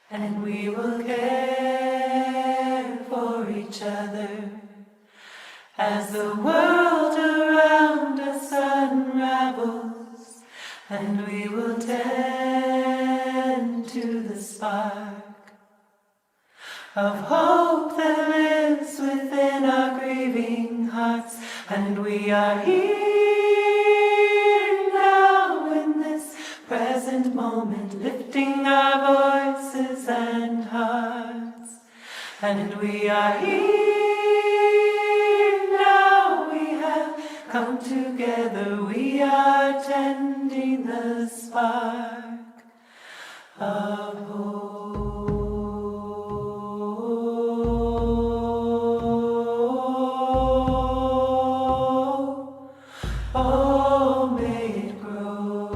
and we will care for each other as the world around us unravels, and we will tend to the spark of hope that lives within our grieving hearts. And we are here now in this present moment, lifting our voices and hearts. And we are here now, we have come together, we are tending the spark of hope. Oh, may it grow,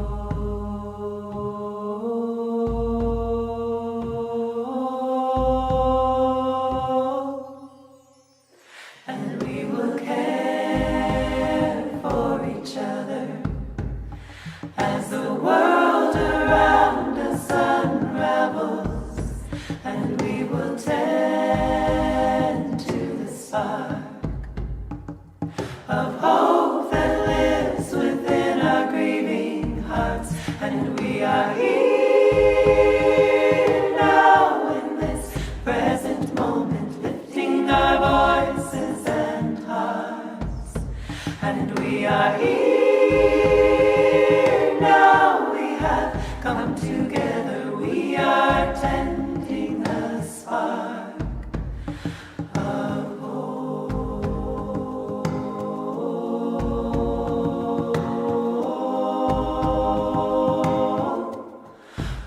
and we will care for each other as the world around us unravels, and we will tend to the spark of hope that lives within our grieving hearts. And we are here now in this present moment, lifting our voices and hearts. And we are here now, we have come together, we are tending the spark of hope.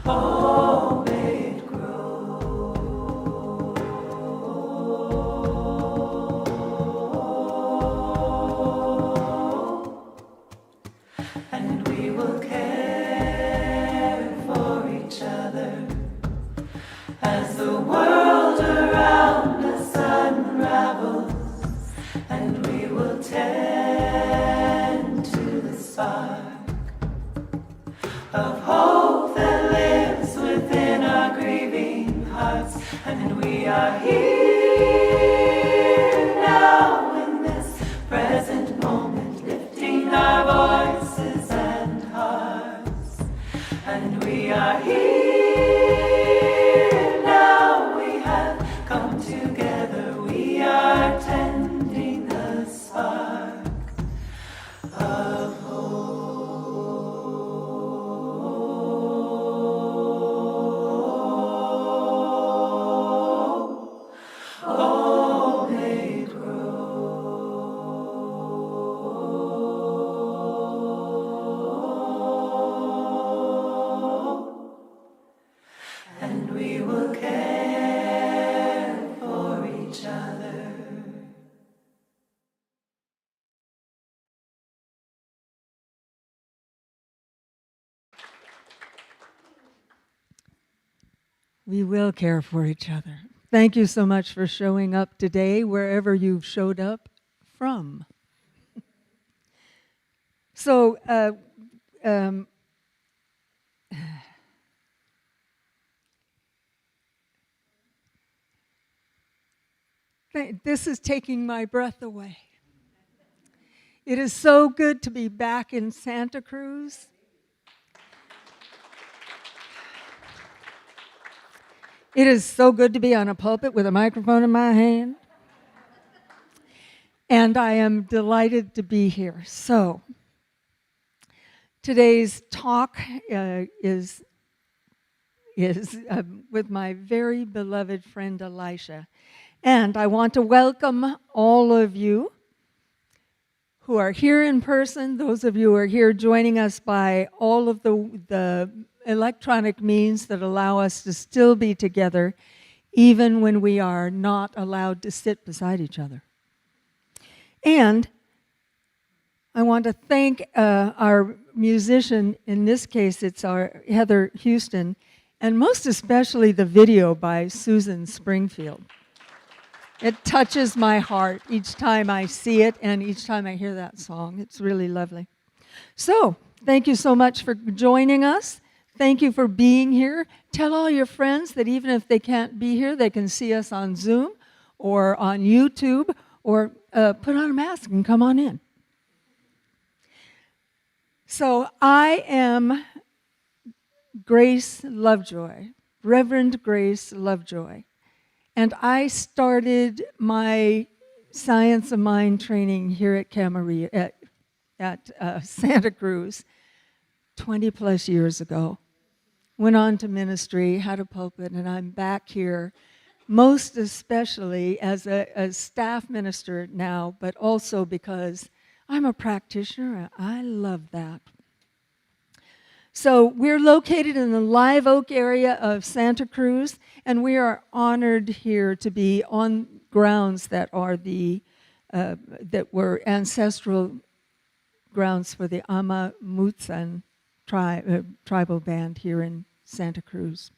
Oh, may it grow, and we will care for each other as the world around us unravels, and we will tend to the spark of hope that lives within our grieving hearts. And we are here now in this present moment, lifting our voices and hearts. And we are here now, we have come together, we are tending the spark of hope. Oh, may it grow, and we will care for each other. We will care for each other. Thank you so much for showing up today, wherever you've showed up from. So, this is taking my breath away. It is so good to be back in Santa Cruz. It is so good to be on a pulpit with a microphone in my hand. And I am delighted to be here. So, today's talk is with my very beloved friend Elisha. And I want to welcome all of you who are here in person, those of you who are here joining us by all of the electronic means that allow us to still be together, even when we are not allowed to sit beside each other. And I want to thank our musician, in this case it's our Heather Houston, and most especially the video by Susan Springfield. It touches my heart each time I see it and each time I hear that song. It's really lovely. So, thank you so much for joining us. Thank you for being here. Tell all your friends that even if they can't be here, they can see us on Zoom or on YouTube, or put on a mask and come on in. So I am Grace Lovejoy, Reverend Grace Lovejoy, and I started my Science of Mind training here at Camarillo, at Santa Cruz 20 plus years ago. Went on to ministry, had a pulpit, and I'm back here most especially as a staff minister now, but also because I'm a practitioner. I love that. So we're located in the Live Oak area of Santa Cruz, and we are honored here to be on grounds that are that were ancestral grounds for the Ama Mutsan tribal band here in Santa Cruz.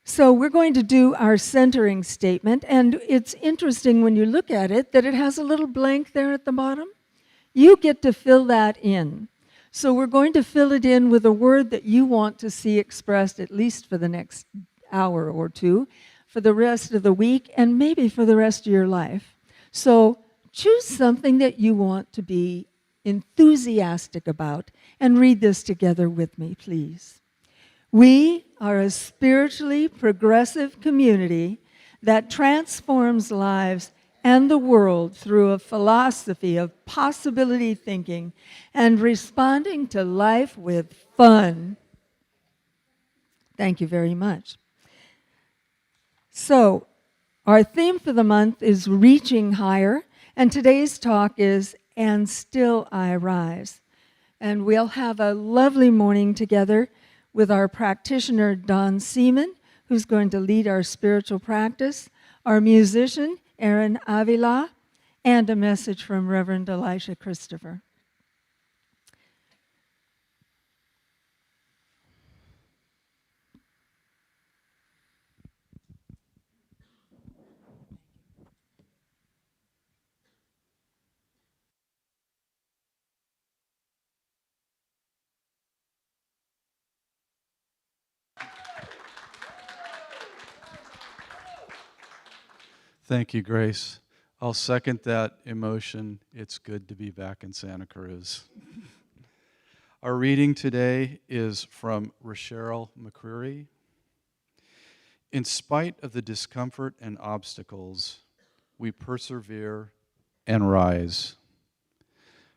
So we're going to do our centering statement, and it's interesting when you look at it that it has a little blank there at the bottom. You get to fill that in. So we're going to fill it in with a word that you want to see expressed at least for the next hour or two, for the rest of the week, and maybe for the rest of your life. So choose something that you want to be enthusiastic about, and read this together with me, please. We are a spiritually progressive community that transforms lives and the world through a philosophy of possibility thinking and responding to life with fun. Thank you very much. So, our theme for the month is Reaching Higher, and today's talk is And Still I Rise. And we'll have a lovely morning together with our practitioner, Don Seaman, who's going to lead our spiritual practice, our musician, Aaron Avila, and a message from Reverend Elisha Christopher. Thank you, Grace. I'll second that emotion. It's good to be back in Santa Cruz. Our reading today is from Rochelle McCreary. In spite of the discomfort and obstacles, we persevere and rise.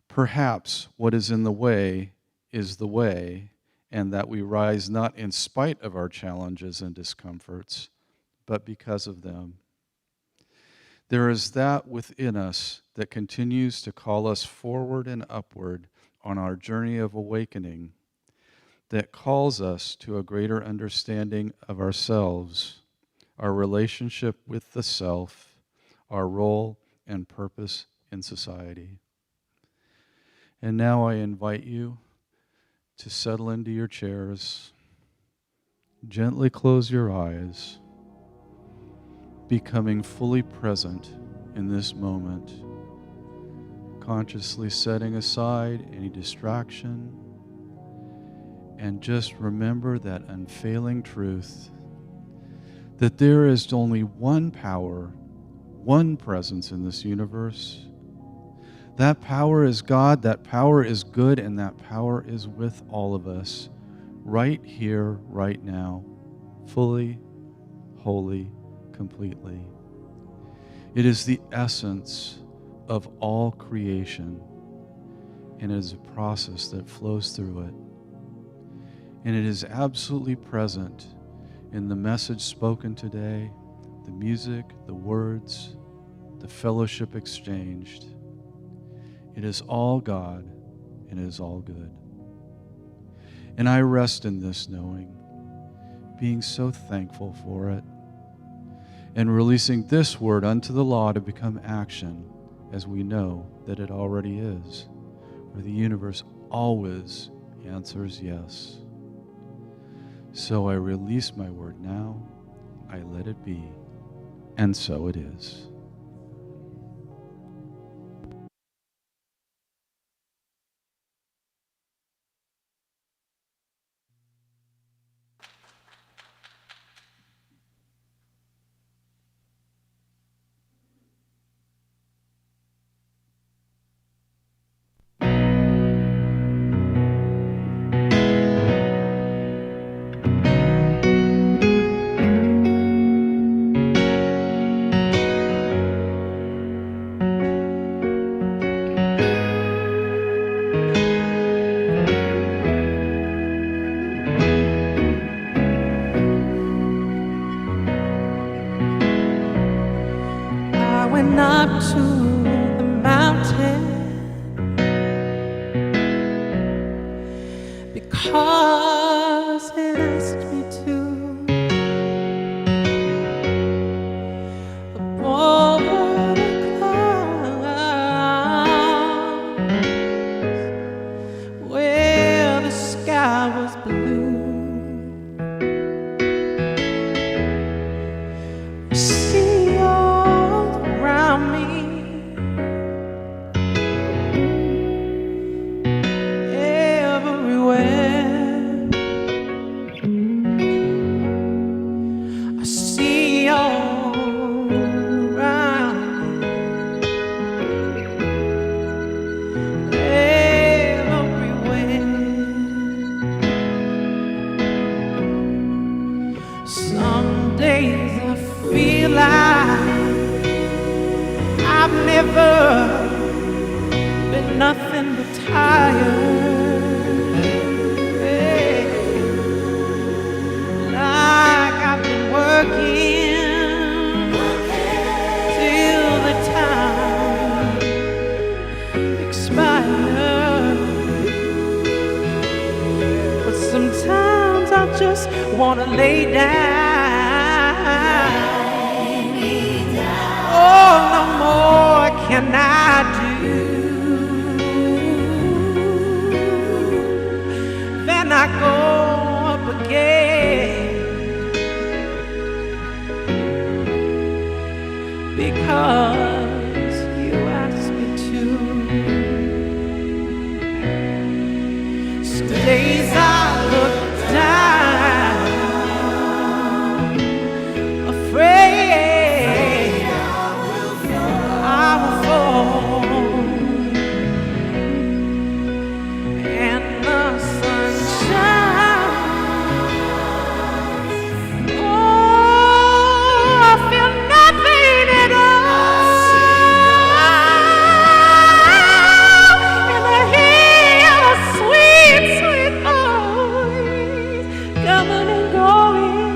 Perhaps what is in the way is the way, and that we rise not in spite of our challenges and discomforts, but because of them. There is that within us that continues to call us forward and upward on our journey of awakening, that calls us to a greater understanding of ourselves, our relationship with the self, our role and purpose in society. And now I invite you to settle into your chairs, gently close your eyes, becoming fully present in this moment, consciously setting aside any distraction, and just remember that unfailing truth that there is only one power, one presence in this universe. That power is God, that power is good, and that power is with all of us, right here, right now, fully, wholly, completely. It is the essence of all creation, and it is a process that flows through it. And it is absolutely present in the message spoken today, the music, the words, the fellowship exchanged. It is all God, and it is all good. And I rest in this knowing, being so thankful for it, and releasing this word unto the law to become action, as we know that it already is, for the universe always answers yes. So I release my word now, I let it be, and so it is. up to the mountain because it asked me to. Over the clouds where the sky was blue, see all around me everywhere. I see all around me everywhere. Some days I feel like I've never been nothing but tired. Hey, like I've been working till the time expires. But sometimes I just wanna lay down. Oh, no more can I do. Then I go up again because you asked me to. Some days I look down, afraid I will fall, and the sun shines. Oh, I feel nothing at all, and I hear a sweet, sweet voice coming and going,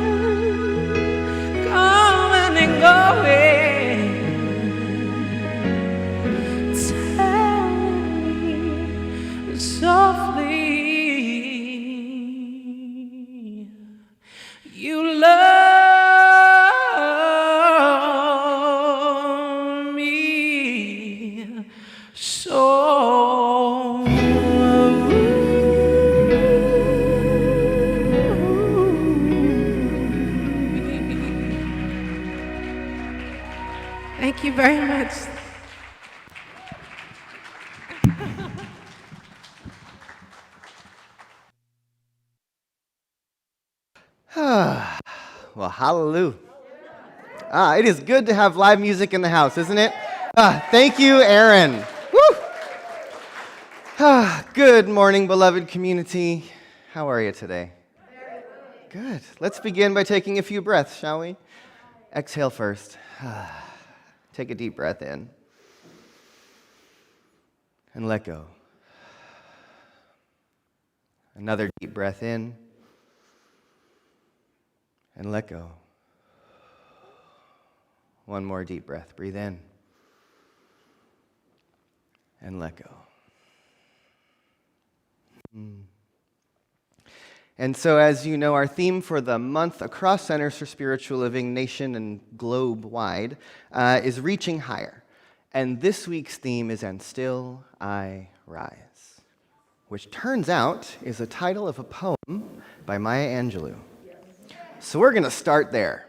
coming and going, telling me softly, you love me so. Thank you very much. Well, hallelujah. It is good to have live music in the house, isn't it? Thank you, Aaron. Woo! Good morning, beloved community. How are you today? Good. Let's begin by taking a few breaths, shall we? Exhale first. Take a deep breath in. And let go. Another deep breath in. And let go. One more deep breath. Breathe in. And let go. And so, as you know, our theme for the month across Centers for Spiritual Living, nation and globe-wide, is reaching higher. And this week's theme is And Still I Rise, which turns out is the title of a poem by Maya Angelou. So we're going to start there.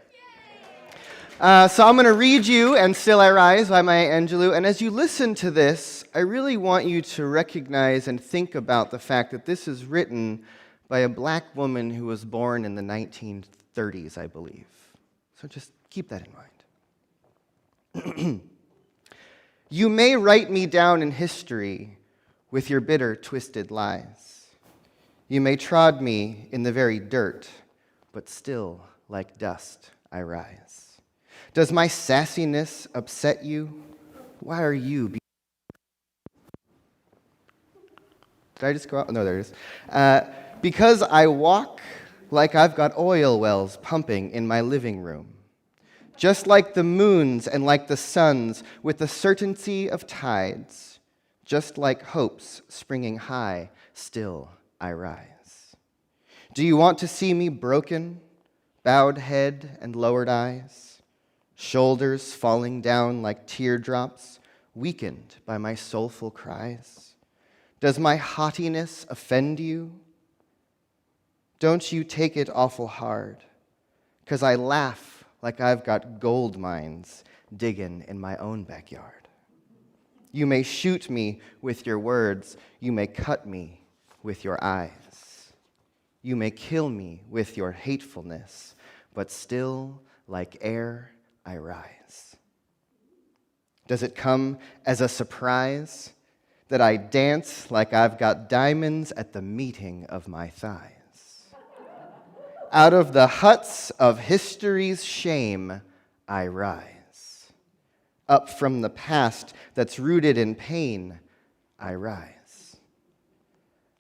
So I'm going to read you And Still I Rise by Maya Angelou. And as you listen to this, I really want you to recognize and think about the fact that this is written by a black woman who was born in the 1930s, I believe. So just keep that in mind. You may write me down in history with your bitter, twisted lies. You may trod me in the very dirt, but still, like dust, I rise. Does my sassiness upset you? Why are you? Did I just go out? No, there it is. Because I walk like I've got oil wells pumping in my living room. just like the moons and like the suns, with the certainty of tides, just like hopes springing high, still I rise. Do you want to see me broken, bowed head and lowered eyes, shoulders falling down like teardrops, weakened by my soulful cries? Does my haughtiness offend you? Don't you take it awful hard, 'cause I laugh like I've got gold mines digging in my own backyard. You may shoot me with your words, you may cut me with your eyes. You may kill me with your hatefulness, but still, like air, I rise. Does it come as a surprise that I dance like I've got diamonds at the meeting of my thighs? Out of the huts of history's shame, I rise. Up from the past that's rooted in pain, I rise.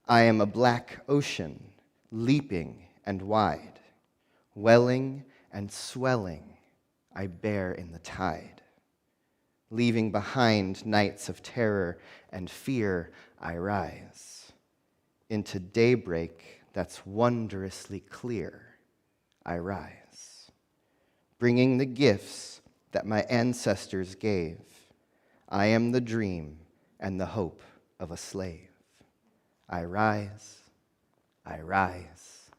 I am a black ocean, leaping and wide, welling and swelling, I bear in the tide. Leaving behind nights of terror and fear, I rise. Into daybreak that's wondrously clear, I rise. Bringing the gifts that my ancestors gave, I am the dream and the hope of a slave. I rise, I rise,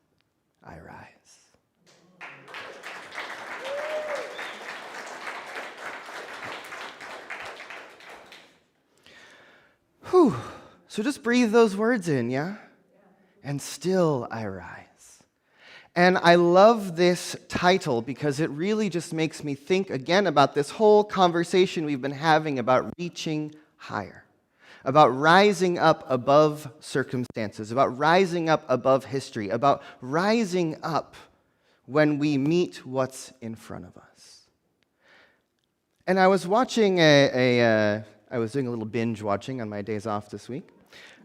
I rise. Whew. So just breathe those words in, yeah? And still I rise. And I love this title because it really just makes me think again about this whole conversation we've been having about reaching higher, about rising up above circumstances, about rising up above history, about rising up when we meet what's in front of us. And I was watching I was doing a little binge watching on my days off this week,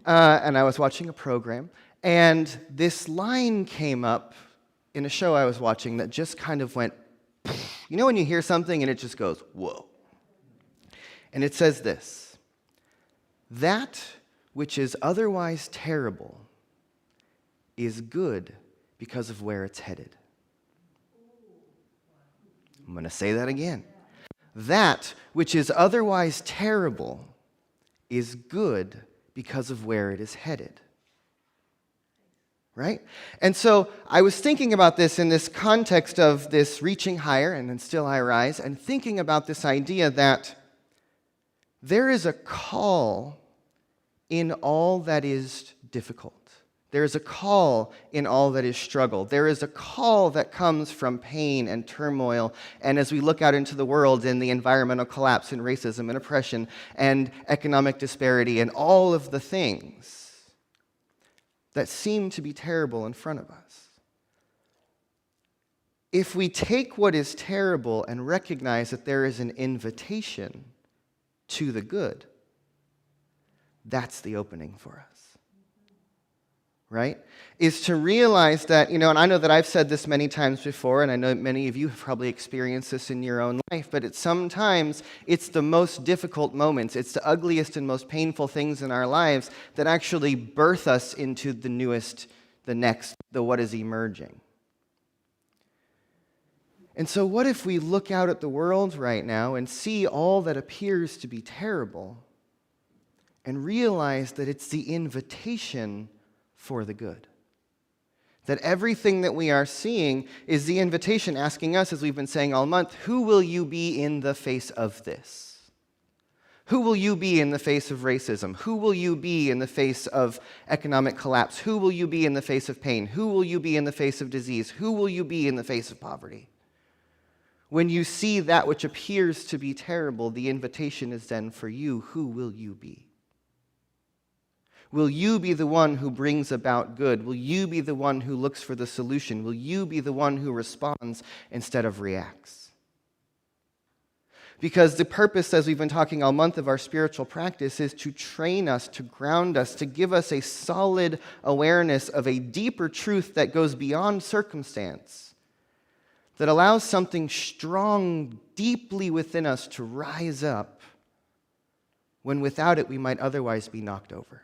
and I was watching a program. And this line came up in a show I was watching that just kind of went, you know when you hear something and it just goes, whoa. And it says this: that which is otherwise terrible is good because of where it's headed. I'm going to say that again. That which is otherwise terrible is good because of where it is headed. Right? And so I was thinking about this in this context of this reaching higher and then still I rise, and thinking about this idea that there is a call in all that is difficult. There is a call in all that is struggle. There is a call that comes from pain and turmoil. And as we look out into the world and the environmental collapse and racism and oppression and economic disparity and all of the things that seem to be terrible in front of us. If we take what is terrible and recognize that there is an invitation to the good, that's the opening for us. Right? Is to realize that, and I know that I've said this many times before, and I know many of you have probably experienced this in your own life, but sometimes it's the most difficult moments, it's the ugliest and most painful things in our lives that actually birth us into the newest, the next, the what is emerging. And so what if we look out at the world right now and see all that appears to be terrible and realize that it's the invitation for the good? That everything that we are seeing is the invitation asking us, as we've been saying all month, who will you be in the face of this? Who will you be in the face of racism? Who will you be in the face of economic collapse? Who will you be in the face of pain? Who will you be in the face of disease? Who will you be in the face of poverty? When you see that which appears to be terrible, the invitation is then for you, who will you be? Will you be the one who brings about good? Will you be the one who looks for the solution? Will you be the one who responds instead of reacts? Because the purpose, as we've been talking all month, of our spiritual practice is to train us, to ground us, to give us a solid awareness of a deeper truth that goes beyond circumstance. that allows something strong deeply within us to rise up when without it we might otherwise be knocked over.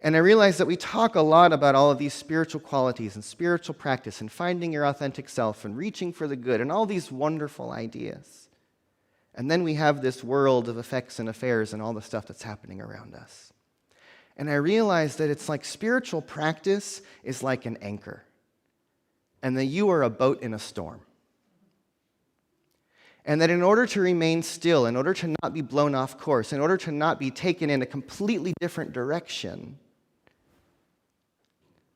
And I realize that we talk a lot about all of these spiritual qualities and spiritual practice and finding your authentic self and reaching for the good and all these wonderful ideas. And then we have this world of effects and affairs and all the stuff that's happening around us. And I realize that it's like spiritual practice is like an anchor, and that you are a boat in a storm. And that in order to remain still, in order to not be blown off course, in order to not be taken in a completely different direction,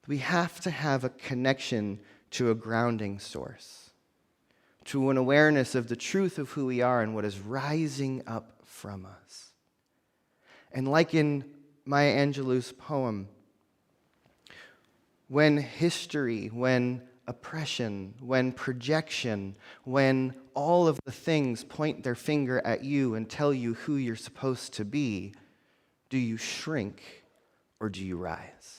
we have to have a connection to a grounding source, to an awareness of the truth of who we are and what is rising up from us. And like in Maya Angelou's poem, when history, when oppression, when projection, when all of the things point their finger at you and tell you who you're supposed to be, do you shrink or do you rise?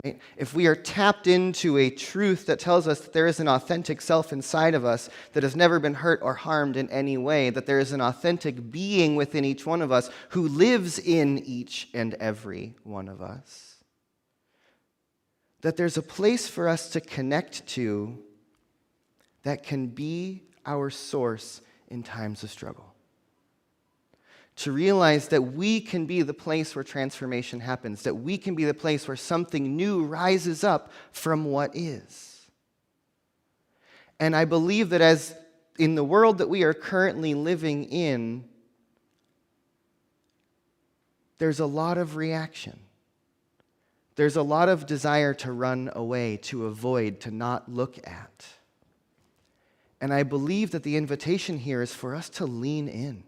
Right? If we are tapped into a truth that tells us that there is an authentic self inside of us that has never been hurt or harmed in any way, that there is an authentic being within each one of us who lives in each and every one of us, that there's a place for us to connect to that can be our source in times of struggle. To realize that we can be the place where transformation happens, that we can be the place where something new rises up from what is. And I believe that as in the world that we are currently living in, there's a lot of reaction. There's a lot of desire to run away, to avoid, to not look at. And I believe that the invitation here is for us to lean in.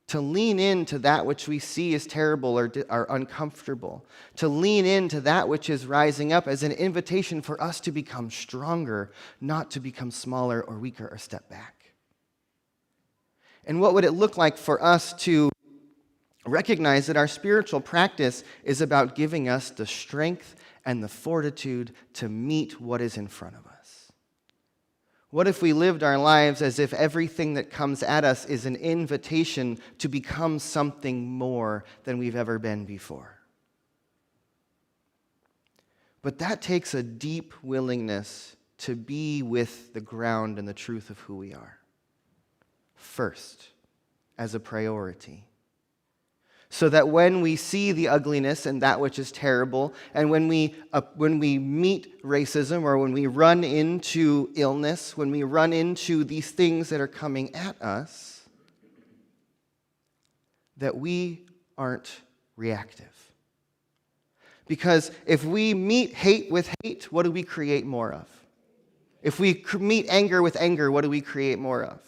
To lean into that which we see as terrible or uncomfortable. To lean into that which is rising up as an invitation for us to become stronger, not to become smaller or weaker or step back. And what would it look like for us to recognize that our spiritual practice is about giving us the strength and the fortitude to meet what is in front of us? What if we lived our lives as if everything that comes at us is an invitation to become something more than we've ever been before? But that takes a deep willingness to be with the ground and the truth of who we are first, as a priority. So that when we see the ugliness and that which is terrible, and when we meet racism, or when we run into illness, when we run into these things that are coming at us, that we aren't reactive. Because if we meet hate with hate, what do we create more of? If we meet anger with anger, what do we create more of?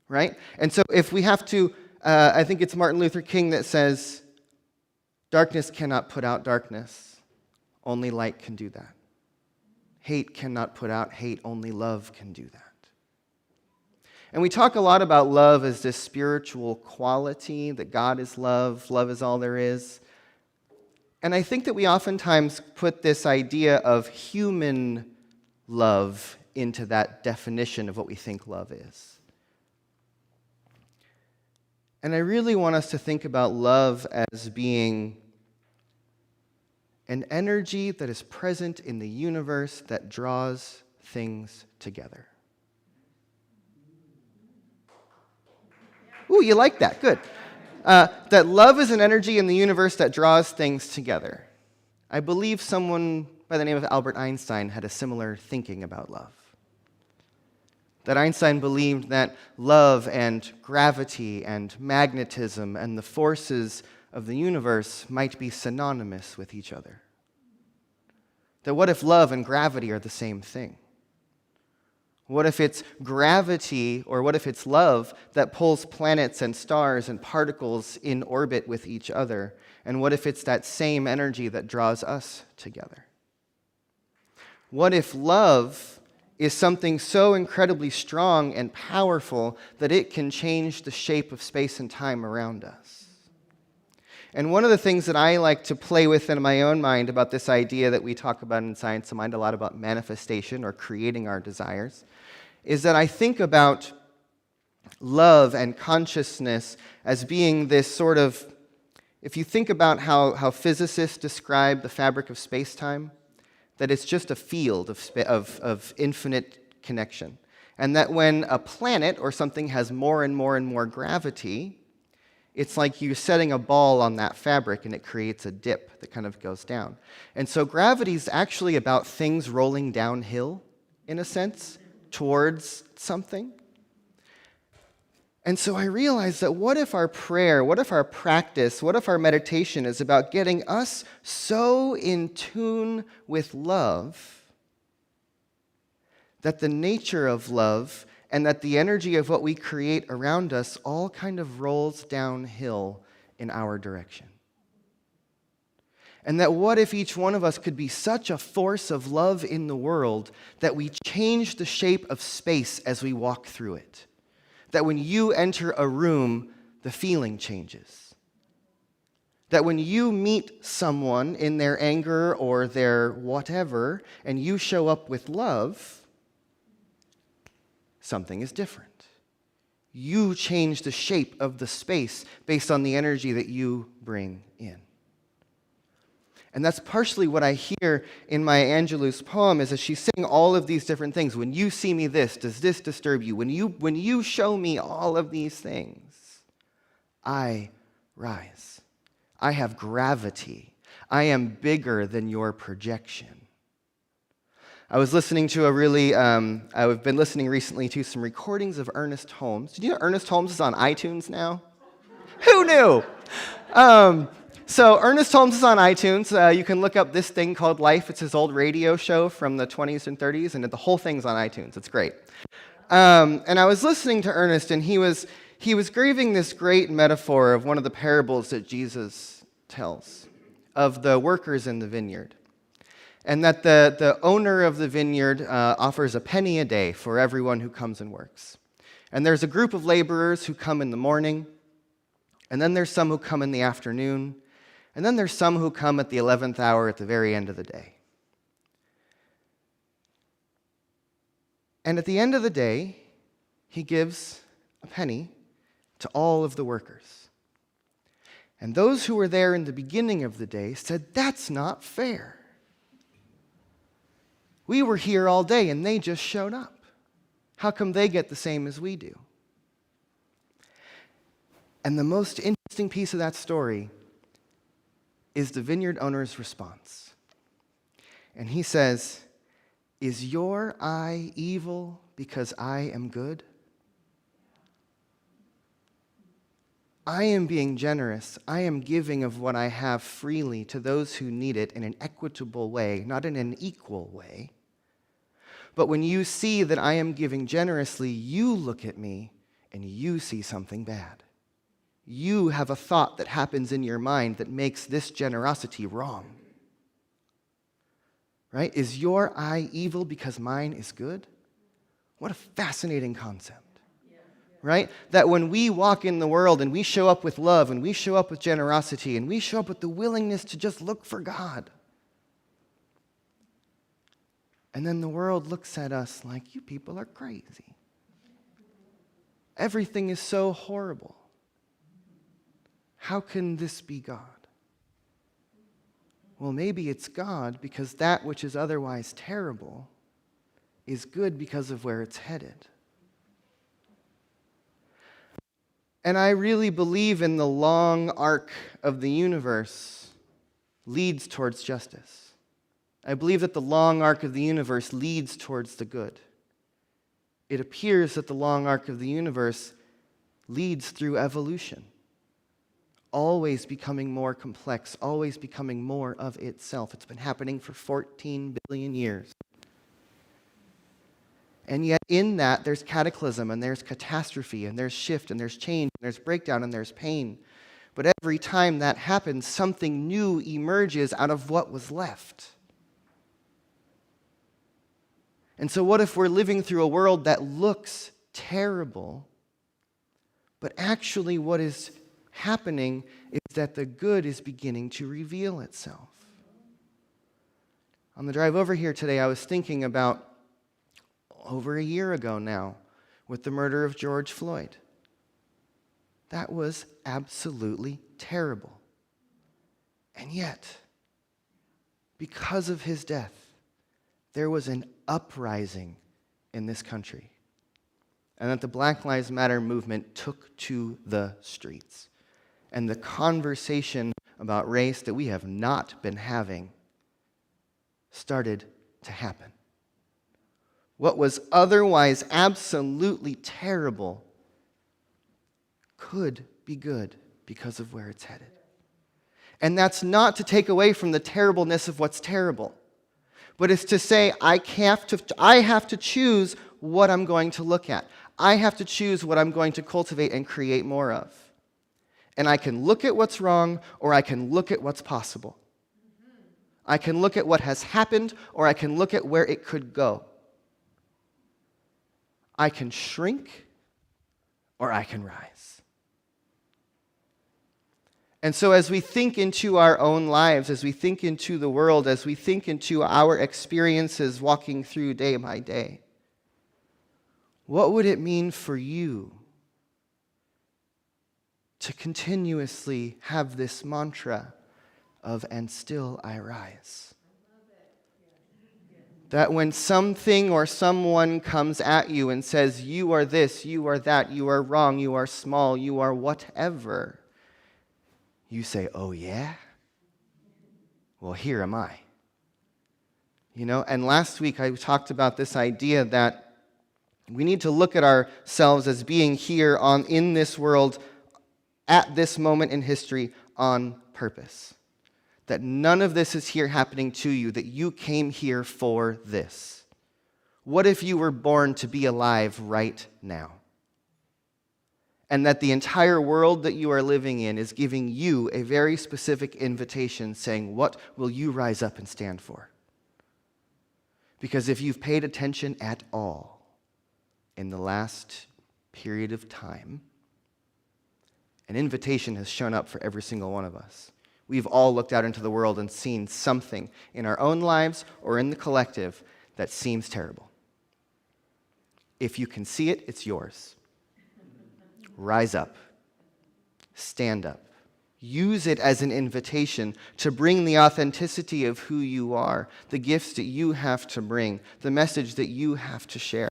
Right? And so if we have to I think it's Martin Luther King that says, darkness cannot put out darkness, only light can do that. Hate cannot put out hate, only love can do that. And we talk a lot about love as this spiritual quality, that God is love, love is all there is. And I think that we oftentimes put this idea of human love into that definition of what we think love is. And I really want us to think about love as being an energy that is present in the universe that draws things together. Ooh, you like that. Good. That love is an energy in the universe that draws things together. I believe someone by the name of Albert Einstein had a similar thinking about love. That Einstein believed that love and gravity and magnetism and the forces of the universe might be synonymous with each other. That what if love and gravity are the same thing? What if it's gravity, or what if it's love that pulls planets and stars and particles in orbit with each other? And what if it's that same energy that draws us together? What if love is something so incredibly strong and powerful that it can change the shape of space and time around us? And one of the things that I like to play with in my own mind about this idea that we talk about in Science of Mind a lot about manifestation or creating our desires is that I think about love and consciousness as being this sort of, if you think about how physicists describe the fabric of space-time, that it's just a field of infinite connection. And that when a planet or something has more and more and more gravity, it's like you're setting a ball on that fabric and it creates a dip that kind of goes down. And so gravity is actually about things rolling downhill, in a sense, towards something. And so I realized that what if our prayer, what if our practice, what if our meditation is about getting us so in tune with love that the nature of love and that the energy of what we create around us all kind of rolls downhill in our direction. And that what if each one of us could be such a force of love in the world that we change the shape of space as we walk through it? That when you enter a room, the feeling changes. That when you meet someone in their anger or their whatever, and you show up with love, something is different. You change the shape of the space based on the energy that you bring in. And that's partially what I hear in Maya Angelou's poem, is that she's saying all of these different things. When you see me this, does this disturb you? When you show me all of these things, I rise. I have gravity. I am bigger than your projection. I was listening to I've been listening recently to some recordings of Ernest Holmes. Did you know Ernest Holmes is on iTunes now? Who knew? So Ernest Holmes is on iTunes. You can look up this thing called Life. It's his old radio show from the 20s and 30s, and the whole thing's on iTunes. It's great. And I was listening to Ernest, and he was giving this great metaphor of one of the parables that Jesus tells of the workers in the vineyard. And that the owner of the vineyard offers a penny a day for everyone who comes and works. And there's a group of laborers who come in the morning, and then there's some who come in the afternoon, and then there's some who come at the 11th hour at the very end of the day. And at the end of the day, he gives a penny to all of the workers. And those who were there in the beginning of the day said, "That's not fair. We were here all day and they just showed up. How come they get the same as we do?" And the most interesting piece of that story is the vineyard owner's response. And he says, "Is your eye evil because I am good? I am being generous. I am giving of what I have freely to those who need it in an equitable way, not in an equal way. But when you see that I am giving generously, you look at me and you see something bad. You have a thought that happens in your mind that makes this generosity wrong. Right? Is your eye evil because mine is good?" What a fascinating concept. Right? That when we walk in the world and we show up with love and we show up with generosity and we show up with the willingness to just look for God, and then the world looks at us like, "You people are crazy. Everything is so horrible. How can this be God?" Well, maybe it's God because that which is otherwise terrible is good because of where it's headed. And I really believe in the long arc of the universe leads towards justice. I believe that the long arc of the universe leads towards the good. It appears that the long arc of the universe leads through evolution, always becoming more complex, always becoming more of itself. It's been happening for 14 billion years. And yet in that, there's cataclysm, and there's catastrophe, and there's shift, and there's change, and there's breakdown, and there's pain. But every time that happens, something new emerges out of what was left. And so what if we're living through a world that looks terrible, but actually what is happening is that the good is beginning to reveal itself. On the drive over here today, I was thinking about over a year ago now with the murder of George Floyd. That was absolutely terrible. And yet, because of his death, there was an uprising in this country. And that the Black Lives Matter movement took to the streets. And the conversation about race that we have not been having started to happen. What was otherwise absolutely terrible could be good because of where it's headed. And that's not to take away from the terribleness of what's terrible, but it's to say I have to choose what I'm going to look at. I have to choose what I'm going to cultivate and create more of. And I can look at what's wrong, or I can look at what's possible. I can look at what has happened, or I can look at where it could go. I can shrink, or I can rise. And so as we think into our own lives, as we think into the world, as we think into our experiences walking through day by day, what would it mean for you to continuously have this mantra of, and still I rise? That when something or someone comes at you and says, you are this, you are that, you are wrong, you are small, you are whatever, you say, oh yeah? Well, here am I. And last week I talked about this idea that we need to look at ourselves as being here in this world at this moment in history on purpose. That none of this is here happening to you, that you came here for this. What if you were born to be alive right now? And that the entire world that you are living in is giving you a very specific invitation saying, what will you rise up and stand for? Because if you've paid attention at all in the last period of time, an invitation has shown up for every single one of us. We've all looked out into the world and seen something in our own lives or in the collective that seems terrible. If you can see it, it's yours. Rise up. Stand up. Use it as an invitation to bring the authenticity of who you are, the gifts that you have to bring, the message that you have to share.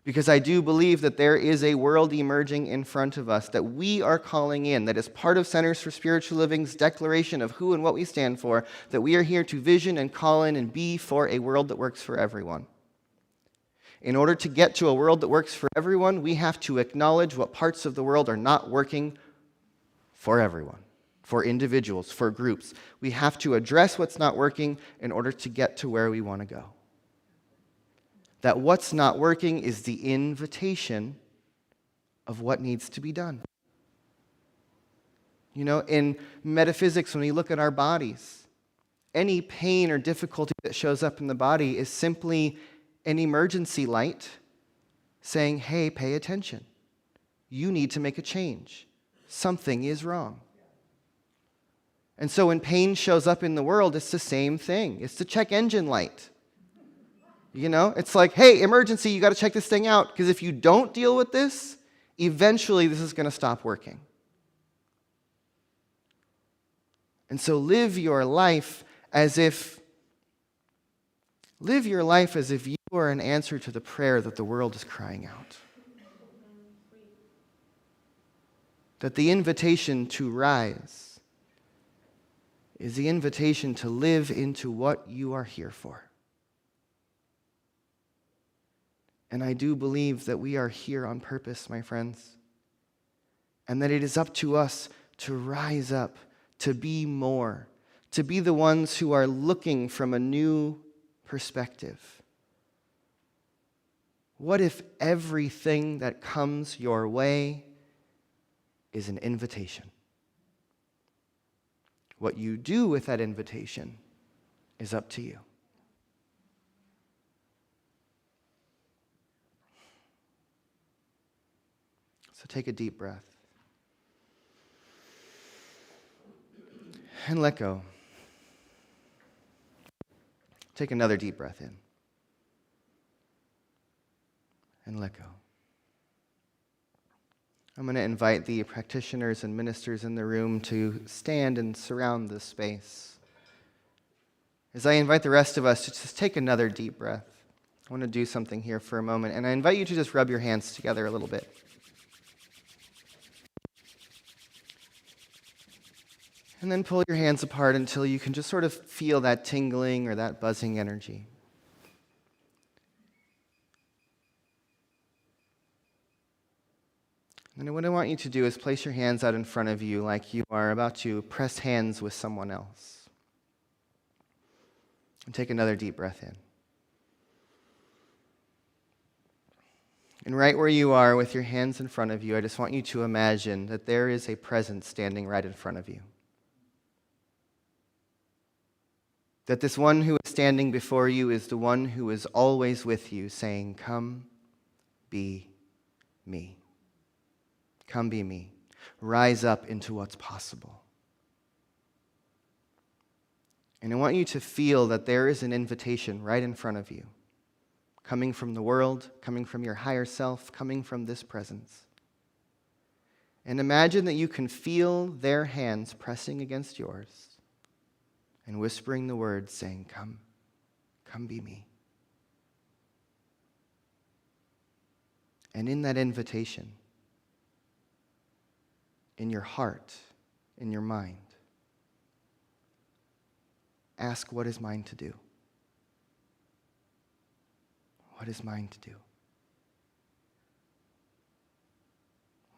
Because I do believe that there is a world emerging in front of us that we are calling in, that is part of Centers for Spiritual Living's declaration of who and what we stand for, that we are here to vision and call in and be for a world that works for everyone. In order to get to a world that works for everyone, we have to acknowledge what parts of the world are not working for everyone, for individuals, for groups. We have to address what's not working in order to get to where we want to go. That what's not working is the invitation of what needs to be done. In metaphysics, when we look at our bodies, any pain or difficulty that shows up in the body is simply an emergency light saying, hey, pay attention. You need to make a change. Something is wrong. And so when pain shows up in the world, it's the same thing. It's the check engine light. It's like, hey, emergency, you got to check this thing out, because if you don't deal with this, eventually this is going to stop working. And so live your life as if you are an answer to the prayer that the world is crying out. That the invitation to rise is the invitation to live into what you are here for. And I do believe that we are here on purpose, my friends. And that it is up to us to rise up, to be more, to be the ones who are looking from a new perspective. What if everything that comes your way is an invitation? What you do with that invitation is up to you. So take a deep breath. And let go. Take another deep breath in. And let go. I'm going to invite the practitioners and ministers in the room to stand and surround this space. As I invite the rest of us to just take another deep breath, I want to do something here for a moment, and I invite you to just rub your hands together a little bit. And then pull your hands apart until you can just sort of feel that tingling or that buzzing energy. And what I want you to do is place your hands out in front of you like you are about to press hands with someone else. And take another deep breath in. And right where you are with your hands in front of you, I just want you to imagine that there is a presence standing right in front of you. That this one who is standing before you is the one who is always with you, saying, "Come, be me. Come be me. Rise up into what's possible." And I want you to feel that there is an invitation right in front of you, coming from the world, coming from your higher self, coming from this presence. And imagine that you can feel their hands pressing against yours and whispering the words saying, "Come, come be me." And in that invitation, in your heart, in your mind, ask, what is mine to do? What is mine to do?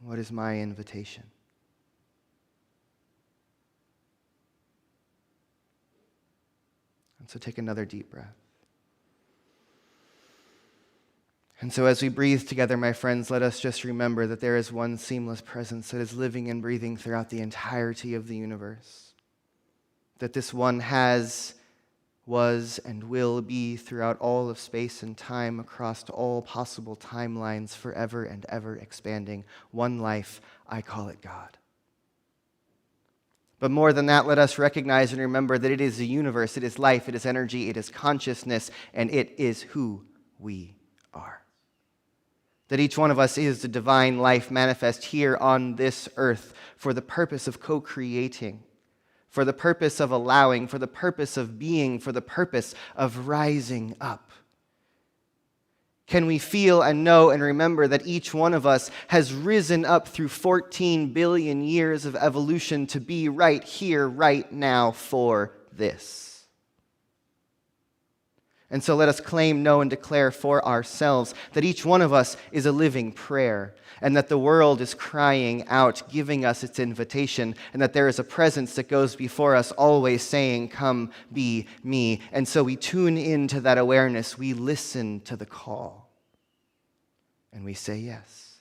What is my invitation? And so take another deep breath. And so as we breathe together, my friends, let us just remember that there is one seamless presence that is living and breathing throughout the entirety of the universe. That this one has, was, and will be throughout all of space and time, across all possible timelines, forever and ever expanding. One life, I call it God. But more than that, let us recognize and remember that it is the universe, it is life, it is energy, it is consciousness, and it is who we are. That each one of us is the divine life manifest here on this earth for the purpose of co-creating, for the purpose of allowing, for the purpose of being, for the purpose of rising up. Can we feel and know and remember that each one of us has risen up through 14 billion years of evolution to be right here, right now for this? And so let us claim, know, and declare for ourselves that each one of us is a living prayer, and that the world is crying out, giving us its invitation, and that there is a presence that goes before us always saying, "Come, be me." And so we tune into that awareness, we listen to the call, and we say yes.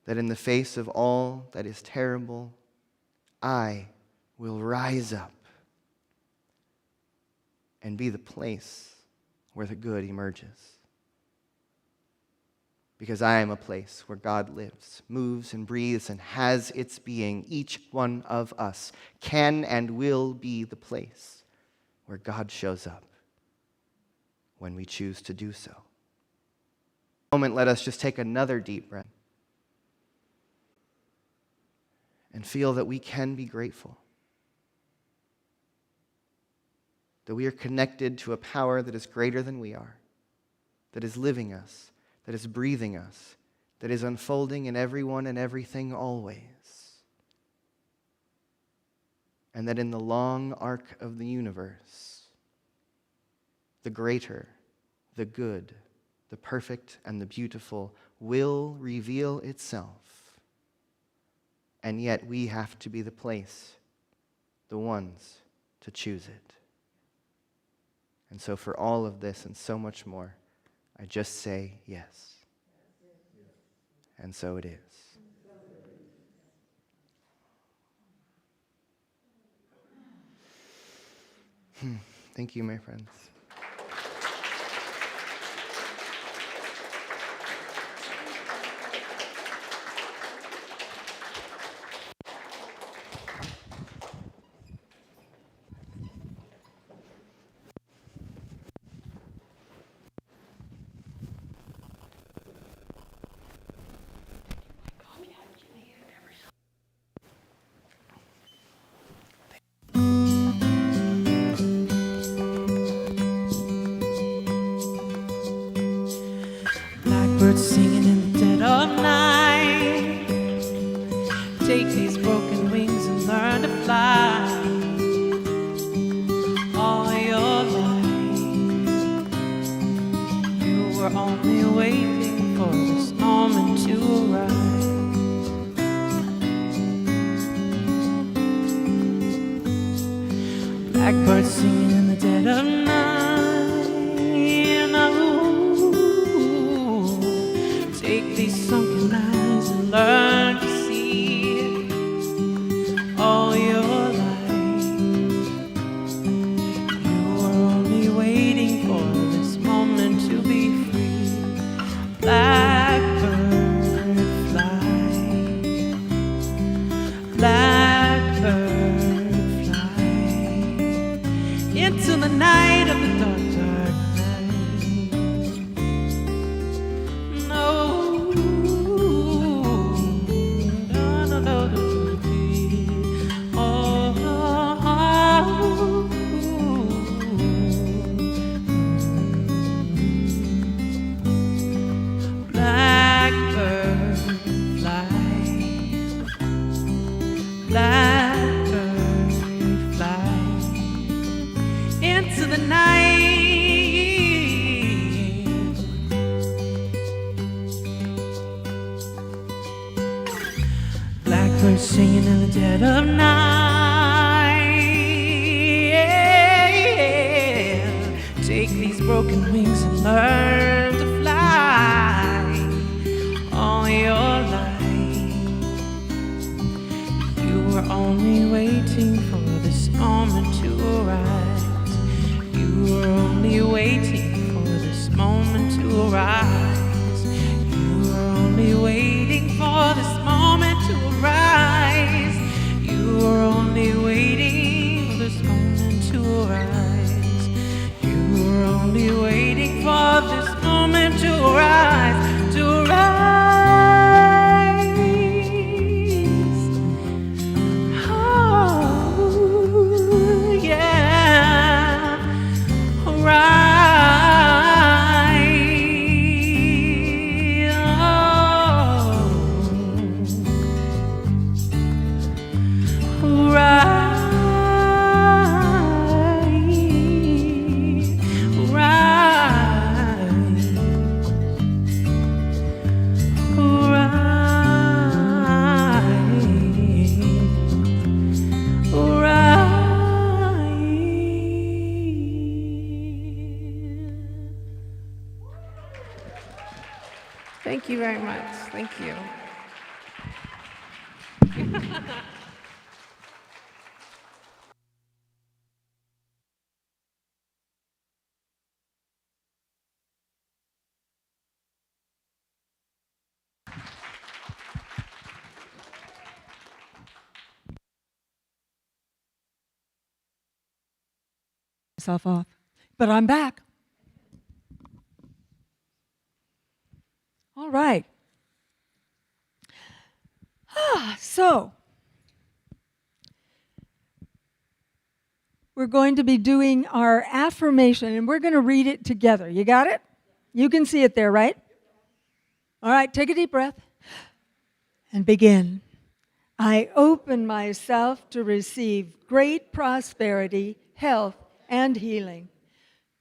That in the face of all that is terrible, I will rise up and be the place where the good emerges. Because I am a place where God lives, moves and breathes and has its being. Each one of us can and will be the place where God shows up when we choose to do so. For a moment, let us just take another deep breath and feel that we can be grateful. That we are connected to a power that is greater than we are, that is living us, that is breathing us, that is unfolding in everyone and everything always. And that in the long arc of the universe, the greater, the good, the perfect, and the beautiful will reveal itself. And yet we have to be the place, the ones to choose it. And so for all of this and so much more, I just say yes. And so it is. Thank you, my friends. Blackbirds singing in the dead of night. Take these broken wings and learn to fly. All your life, you were only waiting for this moment to arrive. Blackbirds singing in the dead of night. Oh, take these sunken eyes and learn to see it. All your life, you were only waiting for this moment to be free. Blackbird fly, blackbird into the night of the dark, dark night. No, no, no, no, no. Oh, blackbird fly, blackbird fly into the night. Blackbirds singing in the dead of night. Take these broken wings and learn to fly. All your life, you were only waiting for this moment to arise. You were only waiting for this moment to arise. You were only waiting for this moment to arise. You were only waiting for this moment to arise. You were only waiting for this moment to arise, to arise. Oh, yeah. Thank you very much. Thank you. Myself off. But I'm back. All right. So, we're going to be doing our affirmation, and we're going to read it together. You got it? You can see it there, right? All right, take a deep breath and begin. I open myself to receive great prosperity, health, and healing.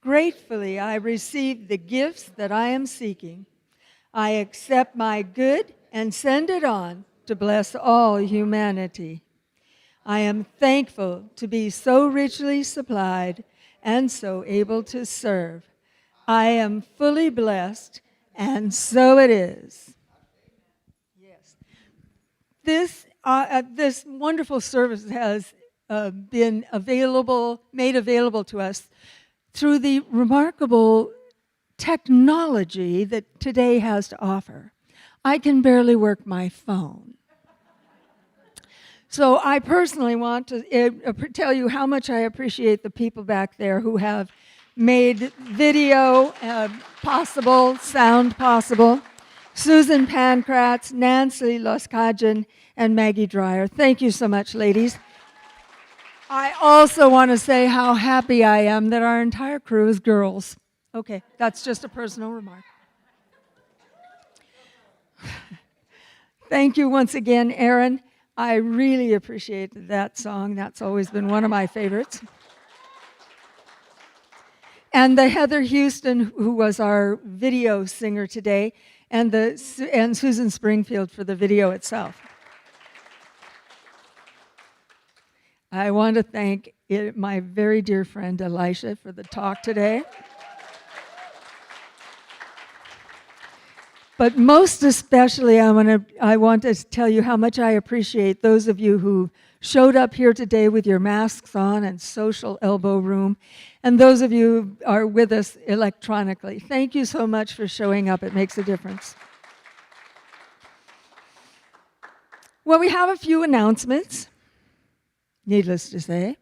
Gratefully, I receive the gifts that I am seeking. I accept my good and send it on to bless all humanity. I am thankful to be so richly supplied and so able to serve. I am fully blessed, and so it is. Yes. This wonderful service has been made available to us through the remarkable technology that today has to offer. I can barely work my phone. So I personally want to tell you how much I appreciate the people back there who have made video possible, sound possible. Susan Pankratz, Nancy Loskajan, and Maggie Dreyer. Thank you so much, ladies. I also want to say how happy I am that our entire crew is girls. Okay, that's just a personal remark. Thank you once again, Aaron. I really appreciate that song. That's always been one of my favorites. And the Heather Houston, who was our video singer today, and Susan Springfield for the video itself. I want to thank my very dear friend Elisha for the talk today. But most especially, I want to tell you how much I appreciate those of you who showed up here today with your masks on and social elbow room, and those of you who are with us electronically. Thank you so much for showing up. It makes a difference. Well, we have a few announcements, needless to say.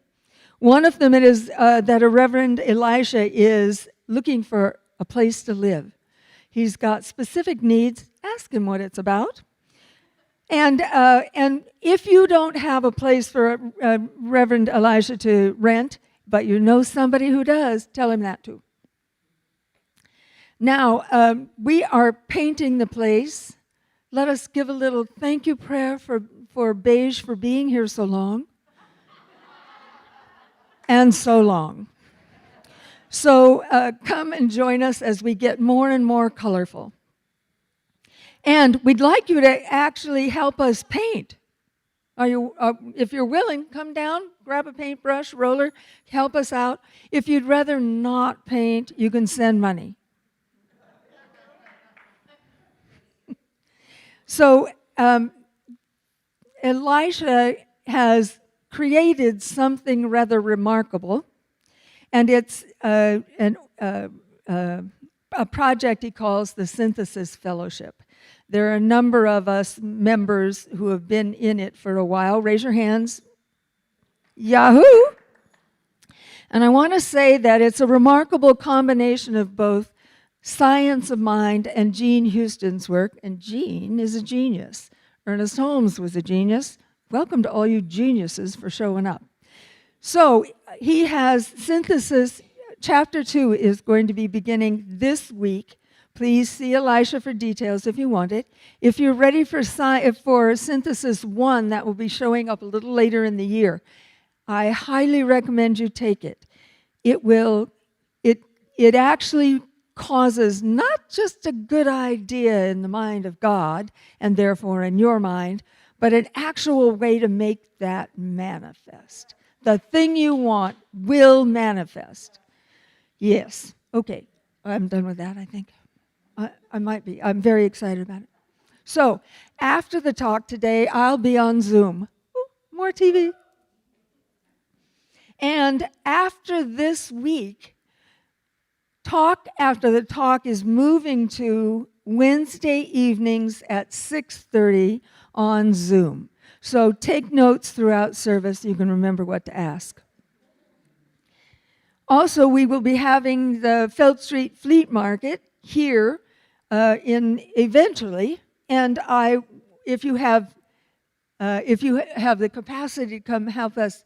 One of them is that a Reverend Elisha is looking for a place to live. He's got specific needs. Ask him what it's about. And if you don't have a place for Reverend Elisha to rent, but you know somebody who does, tell him that too. Now, we are painting the place. Let us give a little thank you prayer for Beige for being here so long. And so long. So come and join us as we get more and more colorful. And we'd like you to actually help us paint. If you're willing, come down, grab a paintbrush, roller, help us out. If you'd rather not paint, you can send money. So Elisha has created something rather remarkable. And it's a project he calls the Synthesis Fellowship. There are a number of us members who have been in it for a while. Raise your hands. Yahoo! And I want to say that it's a remarkable combination of both science of mind and Gene Houston's work. And Gene is a genius. Ernest Holmes was a genius. Welcome to all you geniuses for showing up. So he has Synthesis, Chapter 2 is going to be beginning this week. Please see Elisha for details if you want it. If you're ready for Synthesis 1, that will be showing up a little later in the year. I highly recommend you take it. It actually causes not just a good idea in the mind of God, and therefore in your mind, but an actual way to make that manifest. The thing you want will manifest. Yes. Okay. I'm done with that, I think. I might be. I'm very excited about it. So, after the talk today, I'll be on Zoom. Ooh, more TV. And after this week, after the talk is moving to Wednesday evenings at 6:30 on Zoom. So take notes throughout service so you can remember what to ask. Also, we will be having the Felt Street Fleet Market here eventually, and if you have the capacity to come help us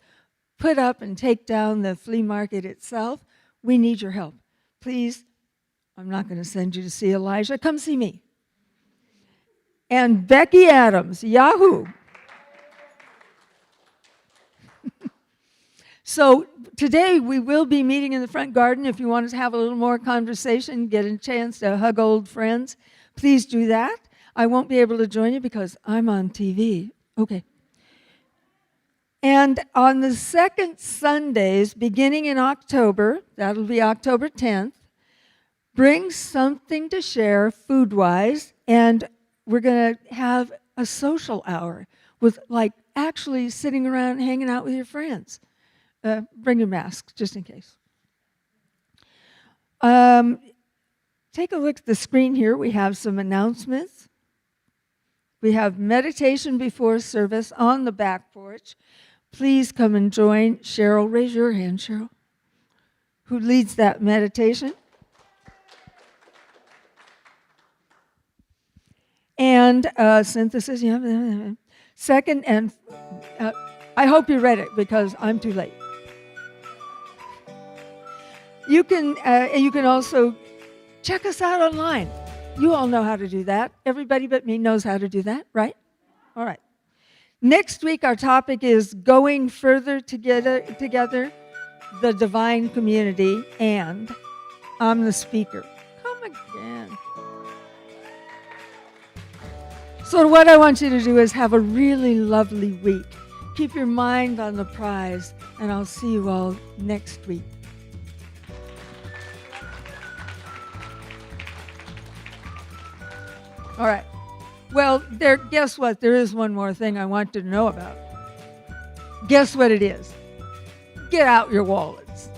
put up and take down the flea market itself, we need your help. Please, I'm not going to send you to see Elijah. Come see me. And Becky Adams, Yahoo! So today we will be meeting in the front garden. If you want to have a little more conversation, get a chance to hug old friends, please do that. I won't be able to join you because I'm on TV. Okay. And on the second Sundays, beginning in October, that'll be October 10th, bring something to share food-wise, and we're going to have a social hour with actually sitting around and hanging out with your friends. Bring your masks, just in case. Take a look at the screen here. We have some announcements. We have meditation before service on the back porch. Please come and join Cheryl. Raise your hand, Cheryl. Who leads that meditation? And synthesis. Yeah. Second, and I hope you read it because I'm too late. You can also check us out online. You all know how to do that. Everybody but me knows how to do that, right? All right. Next week, our topic is going further together, the divine community, and I'm the speaker. Come again. So what I want you to do is have a really lovely week. Keep your mind on the prize, and I'll see you all next week. All right. Well, guess what? There is one more thing I want you to know about. Guess what it is? Get out your wallets.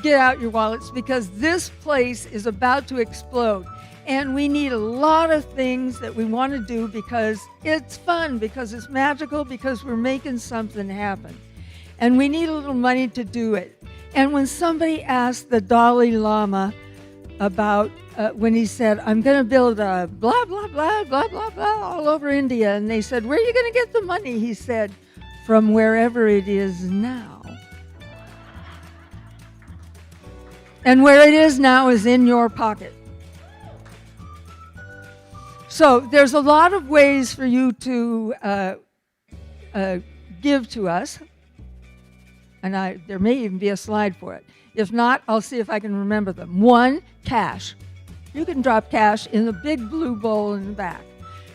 Get out your wallets, because this place is about to explode. And we need a lot of things that we want to do because it's fun, because it's magical, because we're making something happen. And we need a little money to do it. And when somebody asked the Dalai Lama about when he said, I'm going to build a blah, blah, blah, blah, blah, blah all over India. And they said, where are you going to get the money? He said, from wherever it is now. And where it is now is in your pocket. So there's a lot of ways for you to give to us. And there may even be a slide for it. If not, I'll see if I can remember them. 1, cash. You can drop cash in the big blue bowl in the back.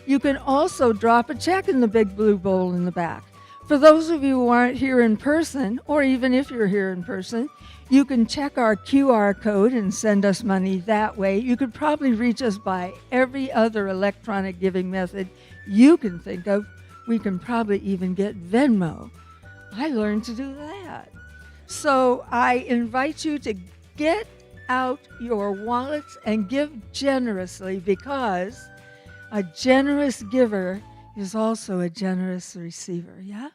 You can also drop a check in the big blue bowl in the back. For those of you who aren't here in person, or even if you're here in person, you can check our QR code and send us money that way. You could probably reach us by every other electronic giving method you can think of. We can probably even get Venmo. I learned to do that. So I invite you to get out your wallets and give generously, because a generous giver is also a generous receiver, yeah?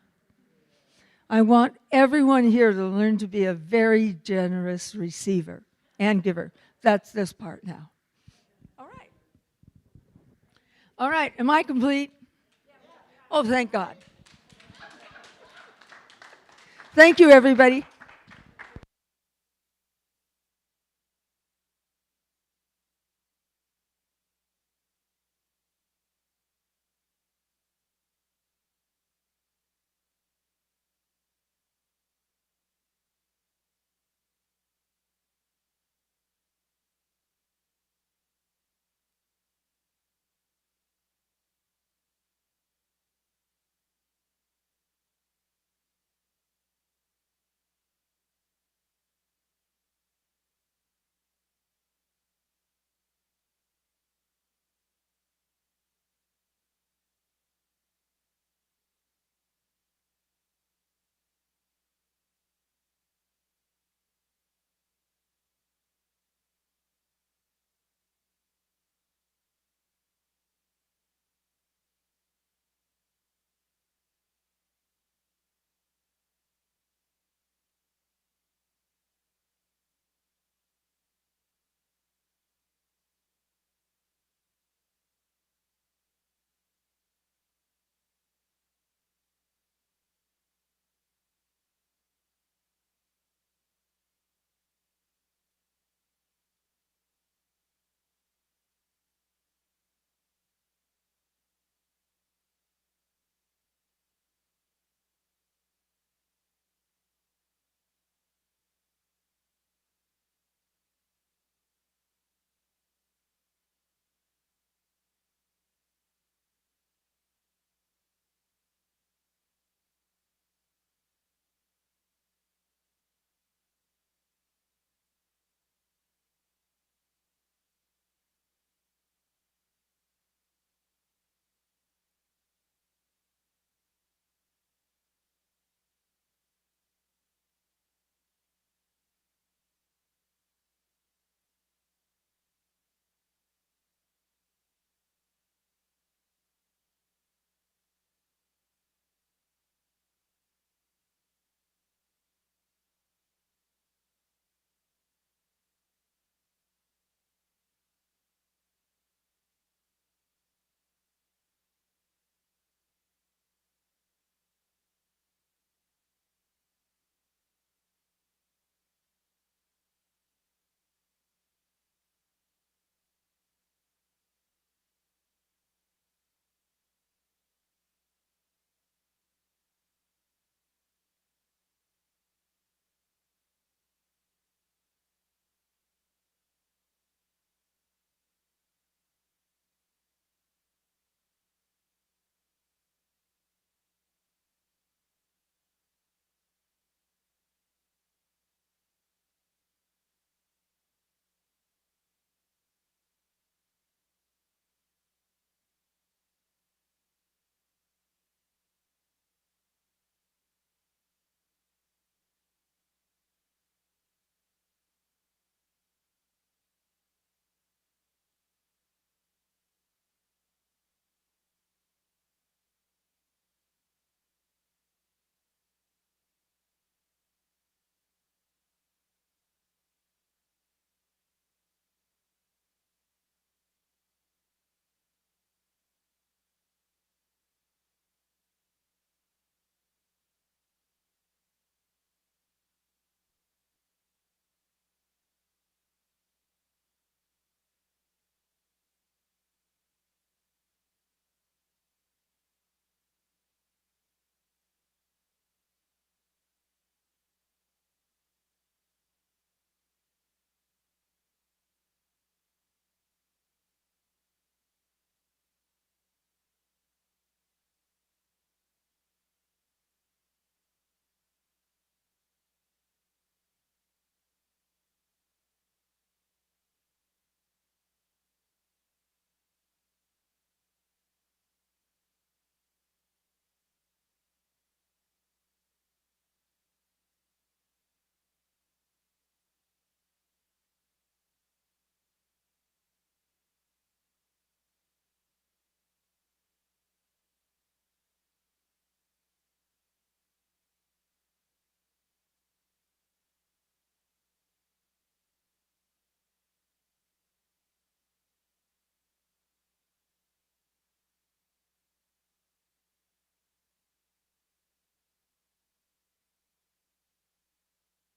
I want everyone here to learn to be a very generous receiver and giver. That's this part now. All right. All right, am I complete? Oh, thank God. Thank you, everybody.